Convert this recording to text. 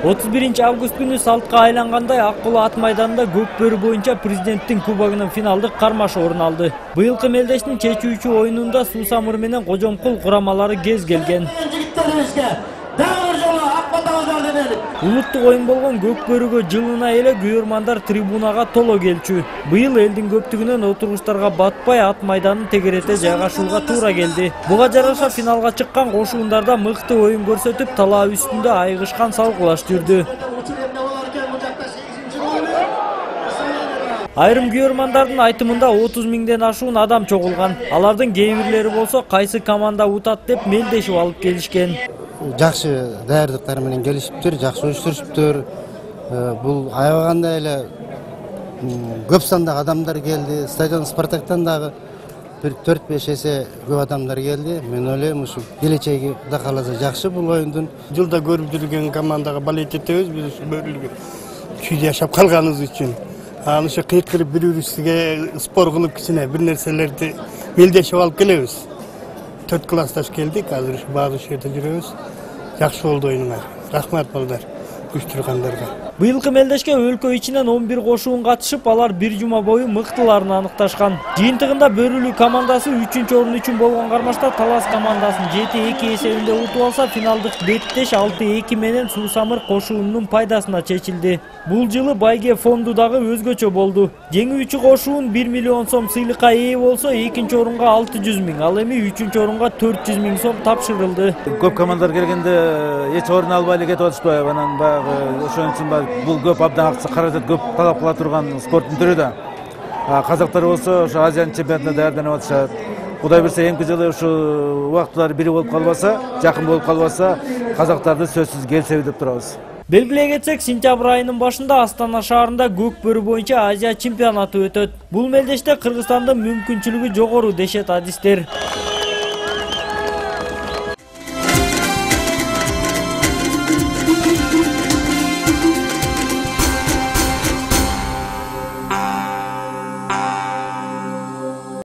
31-август күнү салтка айлангандай Ак Куло ат майданында көк бөрү боюнча президенттин кубогунун финалдык кармашы орун алды. Быйылкы мелдештин чечүүчү оюнунда Суусамыр менен Кожомкул курамалары кез келген. Улуттук оюн болгон көк бөрүгө жылына эле күйөрмандар трибунага толо келчү. Быйыл элдин көптүгүнөн отургучтарга батпай ат майданын тегерете жайгашууга туура келди. Буга жараша финалга чыккан кошуундарда мыкты оюн көрсөтүп, талаа үстүндө айыгышкан салгылаш жүрдү. Айрым күйөрмандардын айтымында 30 миңден ашуун адам чогулган. Алардын кээ бирлери болсо кайсы команда утат деп мелдешип алып келишкен. Жакшы даярдыктар менен келишиптир, жакшы уюштурушуптур. Бул аябагандай эле көп сандагы адамдар келди. Стадион Спартактан дагы бир 4-5 эсе көп адамдар келди. Мен ойлойм, ушу келечеги да кааласа жакшы бул оюндун. Жылда көрүп жүргөн командага балет этебиз, биз ушу бөрүлгө күйдө жашап калганыбыз үчүн. Ал ушу кыйкырып бири-бирибизге спор кылып кичине бир нерселерди мелдешип алып келебиз. 4 классташ келдик, азыр баары жерде жүрөбүз. Жакшы болду оюнуңар. Рахмат балдар, уюштургандарга. Быйылкы мелдешке өлкө ичинен 11 кошуун катышып, алар бир жума бою мыктыларын аныкташкан. Жыйынтыгында Бөрүлүү командасы 3-орун үчүн болгон кармашта Талас командасын 7-2 эсебинде утуп алса, финалдык беттеш 6-2 менен Суусамыр кошуунун пайдасына чечилди. Бул жылы байге фонду дагы өзгөчө болду. Жеңүүчү кошуун 1 миллион сом сыйлыкка ээ болсо, экинчи орунга 600 миң, ал эми үчүнчү орунга 400 миң сом тапшырылды. Көп командалар келгенде эч орун албай эле кетип атышпайбы, анан баягы ошон үчүн бул көп абдан акча каражат көп талап кыла турган спорттун түрү да. Казактар болсо ошо Азиянын чемпионатына даярданып атышат. Кудай берсе эмки жылы ушу убактылар бири болуп калбаса, жакын болуп калбаса, казактарды сөзсүз келсеби деп турабыз. Белгилей кетсек, сентябрь айынын башында Астана шаарында көк бөрү боюнча Азия чемпионаты өтөт. Бул мелдеште Кыргызстандын мүмкүнчүлүгү жогору дешет адистер.